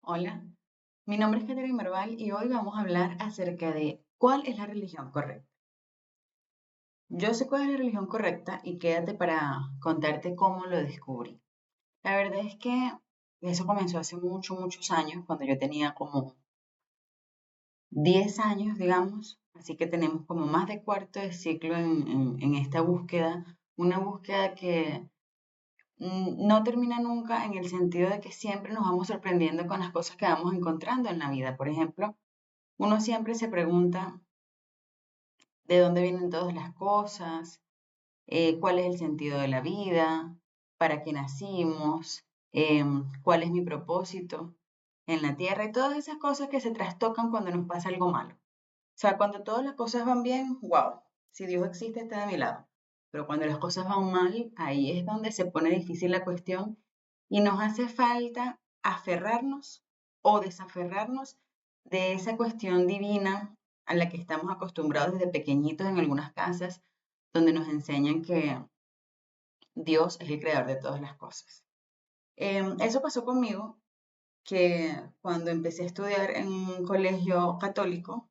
Hola, mi nombre es Catherine Marval y hoy vamos a hablar acerca de cuál es la religión correcta. Yo sé cuál es la religión correcta y quédate para contarte cómo lo descubrí. La verdad es que eso comenzó hace muchos años, cuando yo tenía como 10 años, digamos, así que tenemos como más de cuarto de ciclo en esta búsqueda, una búsqueda que no termina nunca en el sentido de que siempre nos vamos sorprendiendo con las cosas que vamos encontrando en la vida. Por ejemplo, uno siempre se pregunta de dónde vienen todas las cosas, cuál es el sentido de la vida, para qué nacimos, cuál es mi propósito en la tierra y todas esas cosas que se trastocan cuando nos pasa algo malo. O sea, cuando todas las cosas van bien, wow, si Dios existe está de mi lado. Pero cuando las cosas van mal, ahí es donde se pone difícil la cuestión y nos hace falta aferrarnos o desaferrarnos de esa cuestión divina a la que estamos acostumbrados desde pequeñitos en algunas casas, donde nos enseñan que Dios es el creador de todas las cosas. Eso pasó conmigo, que cuando empecé a estudiar en un colegio católico,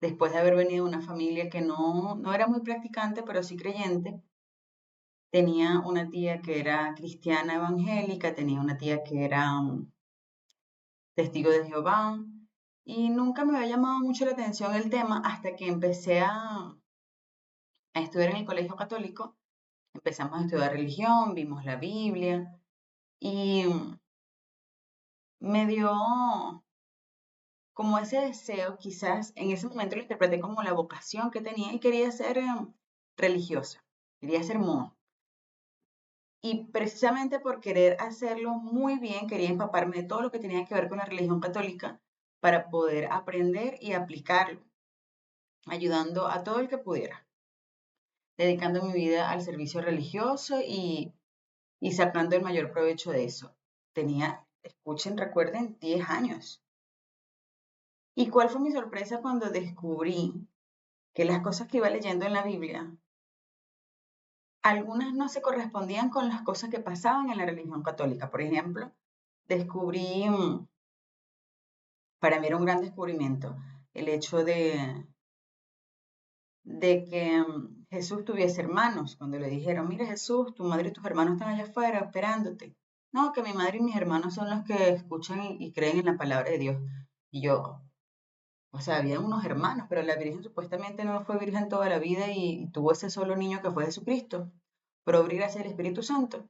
después de haber venido de una familia que no era muy practicante, pero sí creyente, tenía una tía que era cristiana evangélica, tenía una tía que era testigo de Jehová, y nunca me había llamado mucho la atención el tema hasta que empecé a estudiar en el colegio católico. Empezamos a estudiar religión, vimos la Biblia, y me dio como ese deseo, quizás en ese momento lo interpreté como la vocación que tenía y quería ser religiosa, quería ser monja. Y precisamente por querer hacerlo muy bien, quería empaparme de todo lo que tenía que ver con la religión católica para poder aprender y aplicarlo, ayudando a todo el que pudiera, dedicando mi vida al servicio religioso y sacando el mayor provecho de eso. Tenía, escuchen, recuerden, 10 años. ¿Y cuál fue mi sorpresa cuando descubrí que las cosas que iba leyendo en la Biblia, algunas no se correspondían con las cosas que pasaban en la religión católica? Por ejemplo, descubrí, para mí era un gran descubrimiento, el hecho de que Jesús tuviese hermanos. Cuando le dijeron, mira Jesús, tu madre y tus hermanos están allá afuera esperándote. No, que mi madre y mis hermanos son los que escuchan y creen en la palabra de Dios. Y yo, o sea, había unos hermanos, pero la Virgen supuestamente no fue virgen toda la vida y tuvo ese solo niño que fue Jesucristo. Pero obra y gracia del Espíritu Santo.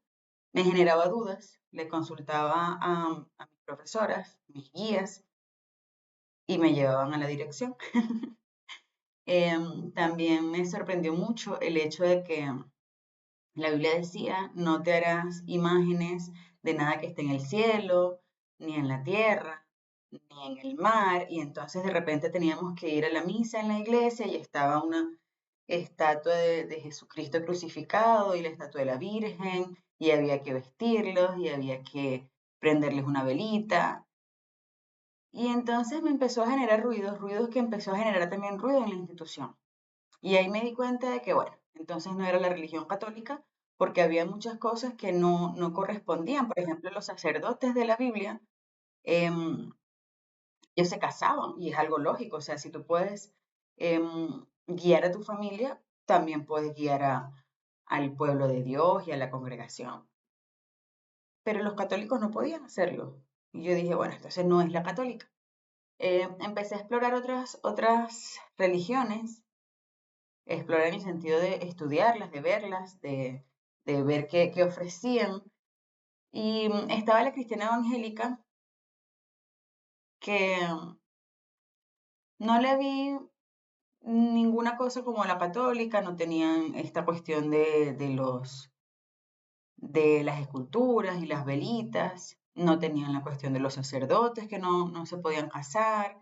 Me generaba dudas, le consultaba a mis profesoras, mis guías, y me llevaban a la dirección. También me sorprendió mucho el hecho de que la Biblia decía, no te harás imágenes de nada que esté en el cielo, ni en la tierra, ni en el mar, y entonces de repente teníamos que ir a la misa en la iglesia y estaba una estatua de Jesucristo crucificado y la estatua de la Virgen, y había que vestirlos y había que prenderles una velita. Y entonces me empezó a generar ruidos, ruidos que empezó a generar también ruido en la institución. Y ahí me di cuenta de que, bueno, entonces no era la religión católica, porque había muchas cosas que no correspondían. Por ejemplo, los sacerdotes de la Biblia, em, ellos se casaban y es algo lógico. O sea, si tú puedes guiar a tu familia, también puedes guiar al pueblo de Dios y a la congregación. Pero los católicos no podían hacerlo. Y yo dije, bueno, entonces no es la católica. Empecé a explorar otras religiones, explorar en el sentido de estudiarlas, de verlas, de ver qué ofrecían. Y estaba la cristiana evangélica que no le vi ninguna cosa como la católica, no tenían esta cuestión de las esculturas y las velitas, no tenían la cuestión de los sacerdotes que no se podían casar,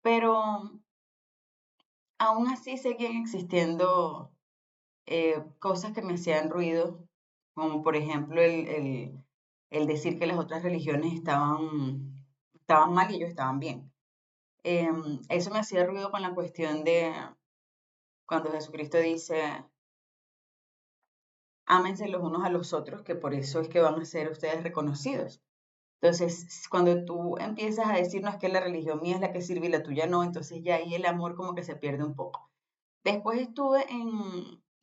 pero aún así seguían existiendo cosas que me hacían ruido, como por ejemplo el decir que las otras religiones estaban mal y ellos estaban bien. Eso me hacía ruido con la cuestión de cuando Jesucristo dice, ámense los unos a los otros, que por eso es que van a ser ustedes reconocidos. Entonces, cuando tú empiezas a decir, no, es que la religión mía es la que sirve y la tuya no, entonces ya ahí el amor como que se pierde un poco. Después estuve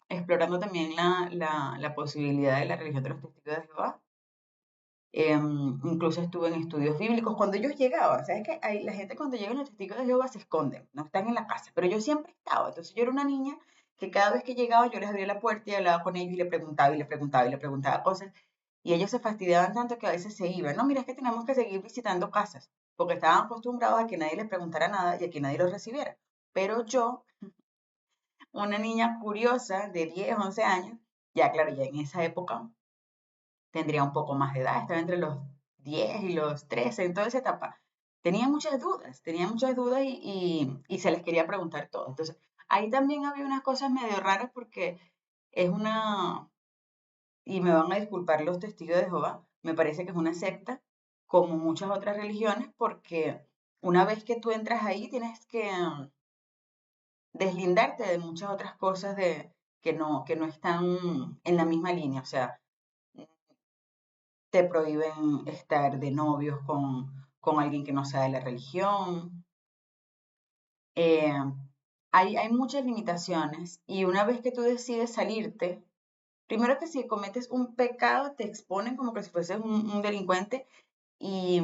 explorando también la posibilidad de la religión de los testigos de Jehová. Incluso estuve en estudios bíblicos. Cuando ellos llegaban, ¿sabes qué? La gente cuando llegan los testigos de Jehová se esconden, no están en la casa, pero yo siempre estaba. Entonces yo era una niña que cada vez que llegaba yo les abría la puerta y hablaba con ellos y le preguntaba y le preguntaba y le preguntaba cosas. Y ellos se fastidiaban tanto que a veces se iban. No, mira, es que tenemos que seguir visitando casas, porque estaban acostumbrados a que nadie les preguntara nada y a que nadie los recibiera. Pero yo, una niña curiosa de 10, 11 años, ya claro, ya en esa época tendría un poco más de edad, estaba entre los 10 y los 13, en toda esa etapa. Tenía muchas dudas y se les quería preguntar todo. Entonces, ahí también había unas cosas medio raras porque es una, y me van a disculpar los testigos de Jehová, me parece que es una secta, como muchas otras religiones, porque una vez que tú entras ahí tienes que deslindarte de muchas otras cosas que no están en la misma línea. O sea, te prohíben estar de novios con alguien que no sea de la religión. Eh, hay muchas limitaciones y una vez que tú decides salirte, primero que si cometes un pecado te exponen como que si fueses un delincuente y,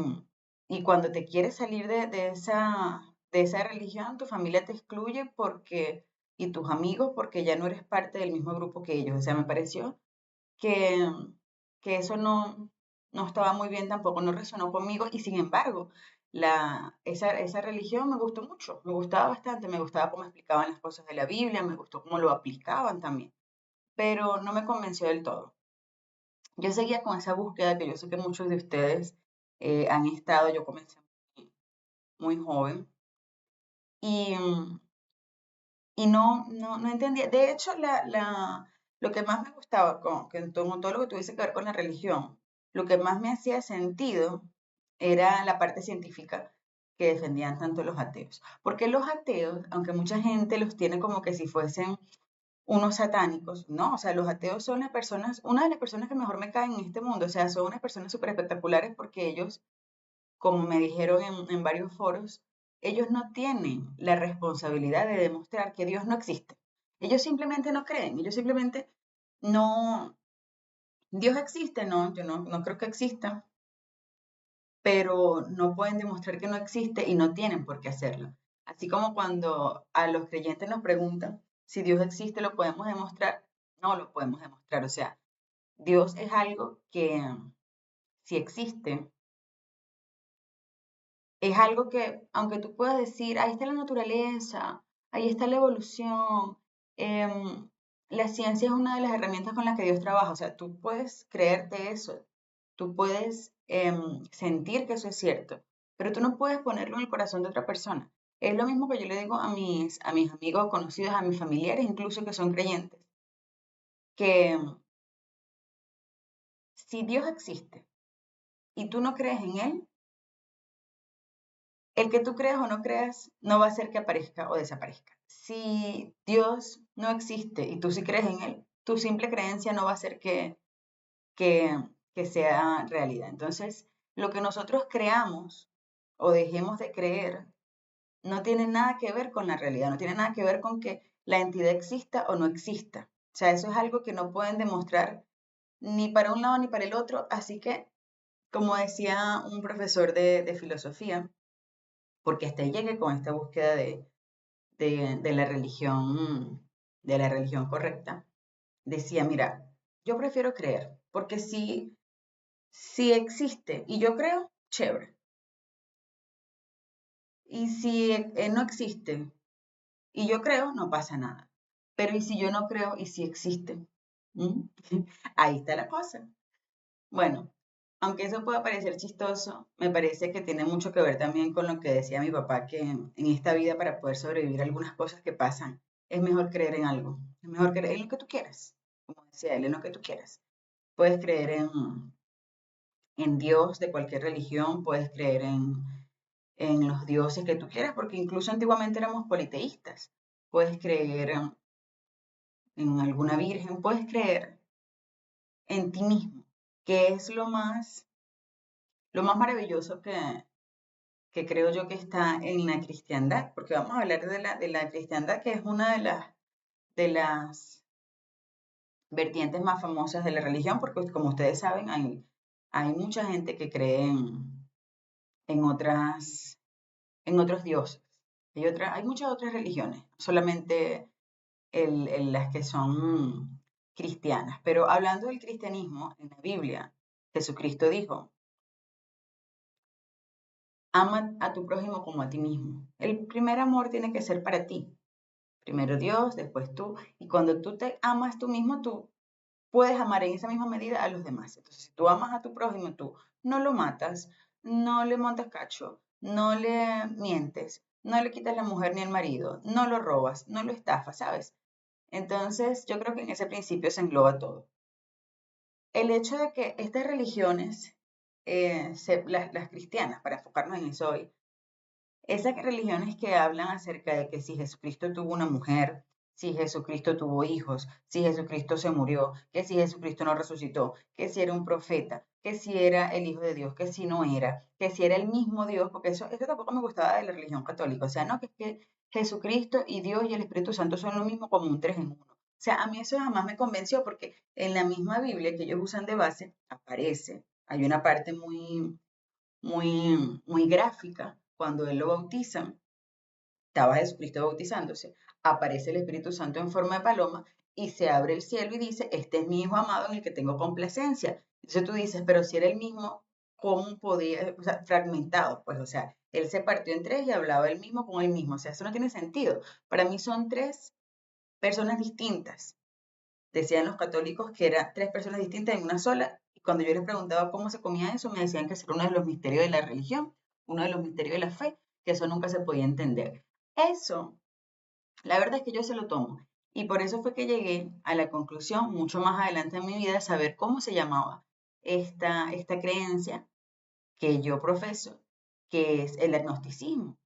y cuando te quieres salir de esa religión, tu familia te excluye y tus amigos porque ya no eres parte del mismo grupo que ellos. O sea, me pareció que, que eso no estaba muy bien tampoco, no resonó conmigo y sin embargo, esa religión me gustó mucho, me gustaba bastante, me gustaba cómo explicaban las cosas de la Biblia, me gustó cómo lo aplicaban también, pero no me convenció del todo. Yo seguía con esa búsqueda que yo sé que muchos de ustedes han estado, yo comencé muy joven y, y no entendía. De hecho, lo que más me gustaba con todo lo que tuviese que ver con la religión, lo que más me hacía sentido era la parte científica que defendían tanto los ateos. Porque los ateos, aunque mucha gente los tiene como que si fuesen unos satánicos, no, o sea, los ateos son las personas, una de las personas que mejor me caen en este mundo, o sea, son unas personas súper espectaculares porque ellos como me dijeron en varios foros, ellos no tienen la responsabilidad de demostrar que Dios no existe. Ellos simplemente no creen, ellos simplemente no, Dios existe, no, yo no creo que exista, pero no pueden demostrar que no existe y no tienen por qué hacerlo. Así como cuando a los creyentes nos preguntan si Dios existe, ¿lo podemos demostrar? No lo podemos demostrar. O sea, Dios es algo que si existe, es algo que, aunque tú puedas decir, ahí está la naturaleza, ahí está la evolución, la ciencia es una de las herramientas con las que Dios trabaja, o sea, tú puedes creerte eso, tú puedes sentir que eso es cierto, pero tú no puedes ponerlo en el corazón de otra persona. Es lo mismo que yo le digo a mis amigos conocidos, a mis familiares, incluso que son creyentes, que si Dios existe y tú no crees en Él, el que tú creas o no creas no va a hacer que aparezca o desaparezca. Si Dios no existe y tú sí crees en Él, tu simple creencia no va a hacer que, que sea realidad. Entonces, lo que nosotros creamos o dejemos de creer no tiene nada que ver con la realidad, no tiene nada que ver con que la entidad exista o no exista. O sea, eso es algo que no pueden demostrar ni para un lado ni para el otro. Así que, como decía un profesor de filosofía, porque hasta ahí llegué con esta búsqueda de la religión correcta, decía, mira, yo prefiero creer, porque si existe y yo creo, chévere. Y si no existe y yo creo, no pasa nada. Pero ¿y si yo no creo y si existe? ¿Mm? Ahí está la cosa. Bueno, aunque eso pueda parecer chistoso, me parece que tiene mucho que ver también con lo que decía mi papá, que en esta vida para poder sobrevivir a algunas cosas que pasan, es mejor creer en algo, es mejor creer en lo que tú quieras, como decía él, en lo que tú quieras. Puedes creer en Dios de cualquier religión, puedes creer en los dioses que tú quieras, porque incluso antiguamente éramos politeístas. Puedes creer en alguna virgen, puedes creer en ti mismo, que es lo más maravilloso que creo yo que está en la cristiandad, porque vamos a hablar de la cristiandad, que es una de las vertientes más famosas de la religión, porque como ustedes saben, hay mucha gente que cree en otras, en otros dioses. Hay muchas otras religiones, no solamente las que son cristianas. Pero hablando del cristianismo, en la Biblia, Jesucristo dijo, ama a tu prójimo como a ti mismo. El primer amor tiene que ser para ti. Primero Dios, después tú. Y cuando tú te amas tú mismo, tú puedes amar en esa misma medida a los demás. Entonces, si tú amas a tu prójimo, tú no lo matas, no le montas cacho, no le mientes, no le quitas la mujer ni el marido, no lo robas, no lo estafas, ¿sabes? Entonces, yo creo que en ese principio se engloba todo. El hecho de que estas religiones, las cristianas, para enfocarnos en eso hoy, esas religiones que hablan acerca de que si Jesucristo tuvo una mujer, si Jesucristo tuvo hijos, si Jesucristo se murió, que si Jesucristo no resucitó, que si era un profeta, que si era el Hijo de Dios, que si no era, que si era el mismo Dios, porque eso tampoco me gustaba de la religión católica. O sea, no, que es que Jesucristo y Dios y el Espíritu Santo son lo mismo como un tres en uno. O sea, a mí eso jamás me convenció porque en la misma Biblia que ellos usan de base aparece, hay una parte muy gráfica. Cuando él lo bautizan, estaba Jesucristo bautizándose, aparece el Espíritu Santo en forma de paloma y se abre el cielo y dice, este es mi Hijo amado en el que tengo complacencia. Entonces tú dices, pero si era el mismo, ¿cómo podía, o sea, fragmentado? Pues, o sea, él se partió en tres y hablaba él mismo con él mismo. O sea, eso no tiene sentido. Para mí son tres personas distintas. Decían los católicos que eran tres personas distintas en una sola. Y cuando yo les preguntaba cómo se comía eso, me decían que eso era uno de los misterios de la religión, uno de los misterios de la fe, que eso nunca se podía entender. Eso, la verdad es que yo se lo tomo. Y por eso fue que llegué a la conclusión, mucho más adelante en mi vida, saber cómo se llamaba esta creencia que yo profeso, que es el agnosticismo.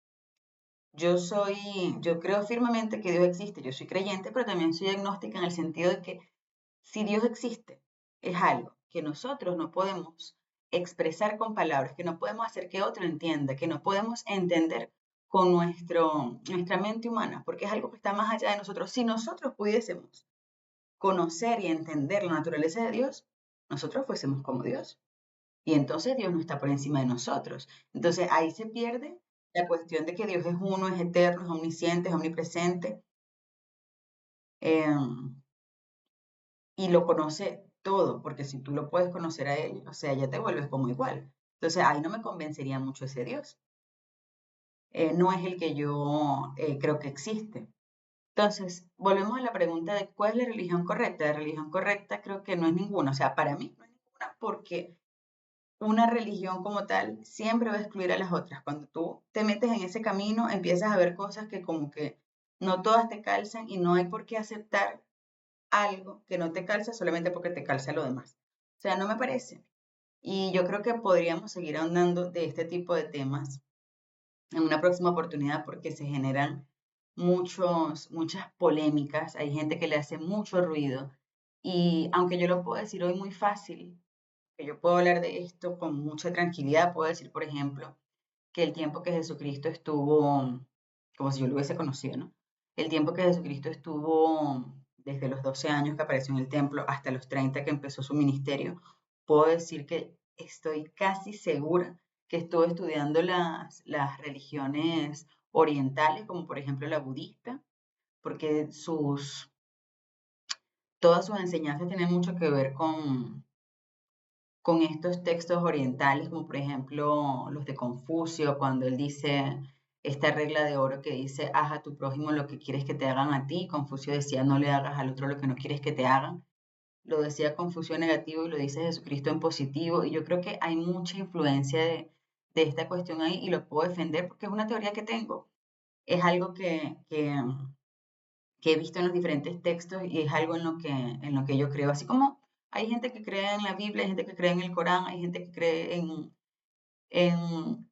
Yo creo firmemente que Dios existe, yo soy creyente, pero también soy agnóstica en el sentido de que si Dios existe, es algo que nosotros no podemos expresar con palabras, que no podemos hacer que otro entienda, que no podemos entender con nuestra mente humana, porque es algo que está más allá de nosotros. Si nosotros pudiésemos conocer y entender la naturaleza de Dios, nosotros fuésemos como Dios. Y entonces Dios no está por encima de nosotros. Entonces ahí se pierde la cuestión de que Dios es uno, es eterno, es omnisciente, es omnipresente. Y lo conoce todo, porque si tú lo puedes conocer a él, o sea, ya te vuelves como igual. Entonces ahí no me convencería mucho ese Dios. No es el que yo creo que existe. Entonces, volvemos a la pregunta de cuál es la religión correcta. La religión correcta creo que no es ninguna, o sea, para mí no es ninguna porque una religión como tal siempre va a excluir a las otras. Cuando tú te metes en ese camino, empiezas a ver cosas que como que no todas te calzan y no hay por qué aceptar algo que no te calza solamente porque te calza lo demás. O sea, no me parece. Y yo creo que podríamos seguir ahondando de este tipo de temas en una próxima oportunidad porque se generan muchas polémicas, hay gente que le hace mucho ruido y aunque yo lo puedo decir hoy muy fácil, que yo puedo hablar de esto con mucha tranquilidad, puedo decir, por ejemplo, que el tiempo que Jesucristo estuvo, como si yo lo hubiese conocido, ¿no? El tiempo que Jesucristo estuvo desde los 12 años que apareció en el templo hasta los 30 que empezó su ministerio, puedo decir que estoy casi segura que estuvo estudiando las religiones orientales, como por ejemplo la budista, porque todas sus enseñanzas tienen mucho que ver con estos textos orientales, como por ejemplo los de Confucio, cuando él dice esta regla de oro que dice, haz a tu prójimo lo que quieres que te hagan a ti. Confucio decía, no le hagas al otro lo que no quieres que te hagan. Lo decía Confucio en negativo y lo dice Jesucristo en positivo. Y yo creo que hay mucha influencia de esta cuestión ahí y lo puedo defender porque es una teoría que tengo. Es algo que he visto en los diferentes textos y es algo en lo que yo creo. Así como hay gente que cree en la Biblia, hay gente que cree en el Corán, hay gente que cree en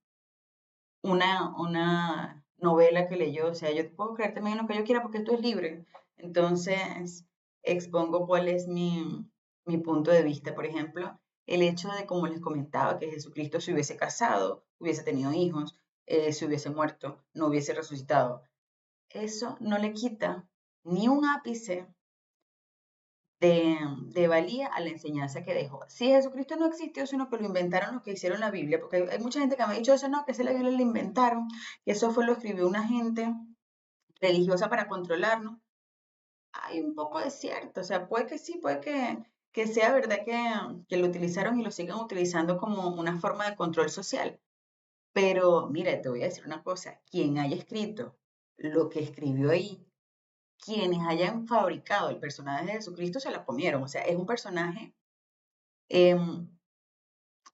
una novela que leyó. O sea, yo puedo creer también en lo que yo quiera porque esto es libre. Entonces, expongo cuál es mi punto de vista. Por ejemplo, el hecho de, como les comentaba, que Jesucristo se hubiese casado, hubiese tenido hijos, se hubiese muerto, no hubiese resucitado. Eso no le quita ni un ápice de valía a la enseñanza que dejó. Si Jesucristo no existió, sino que lo inventaron los que hicieron la Biblia, porque hay mucha gente que me ha dicho eso, no, que esa la Biblia la inventaron, que eso fue lo escribió una gente religiosa para controlarnos. Hay un poco de cierto, o sea, puede que sí, puede que sea verdad que lo utilizaron y lo sigan utilizando como una forma de control social. Pero mira, te voy a decir una cosa, quien haya escrito lo que escribió ahí, quienes hayan fabricado el personaje de Jesucristo se la comieron, o sea, es un personaje em,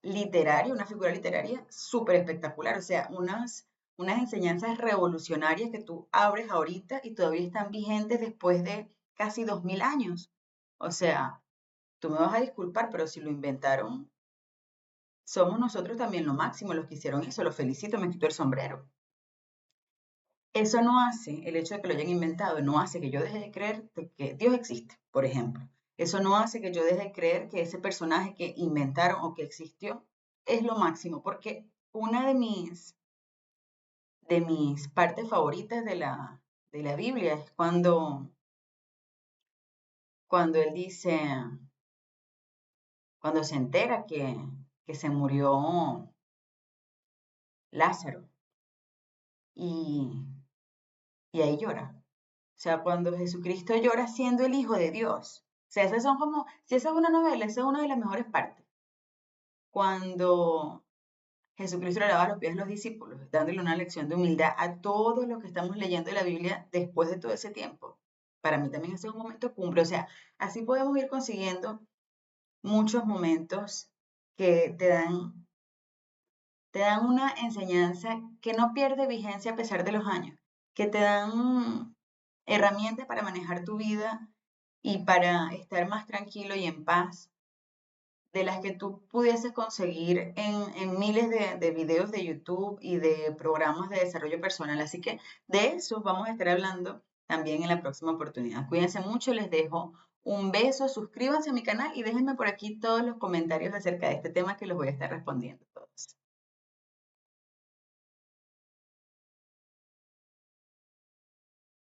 literario, una figura literaria súper espectacular, o sea, unas enseñanzas revolucionarias que tú abres ahorita y todavía están vigentes después de casi 2000 años. O sea, tú me vas a disculpar, pero si lo inventaron, somos nosotros también lo máximo, los que hicieron eso, los felicito, me quito el sombrero. Eso no hace, el hecho de que lo hayan inventado, no hace que yo deje de creer de que Dios existe, por ejemplo. Eso no hace que yo deje de creer que ese personaje que inventaron o que existió es lo máximo, porque una de mis partes favoritas de la Biblia es cuando él dice, cuando se entera que se murió Lázaro y, y ahí llora. O sea, cuando Jesucristo llora siendo el Hijo de Dios. O sea, esas son como, si esa es una novela, esa es una de las mejores partes. Cuando Jesucristo le lava los pies a los discípulos, dándole una lección de humildad a todos los que estamos leyendo la Biblia después de todo ese tiempo. Para mí también ese es un momento cumbre. O sea, así podemos ir consiguiendo muchos momentos que te dan una enseñanza que no pierde vigencia a pesar de los años, que te dan herramientas para manejar tu vida y para estar más tranquilo y en paz de las que tú pudieses conseguir en miles de videos de YouTube y de programas de desarrollo personal. Así que de eso vamos a estar hablando también en la próxima oportunidad. Cuídense mucho, les dejo un beso, suscríbanse a mi canal y déjenme por aquí todos los comentarios acerca de este tema que los voy a estar respondiendo todos.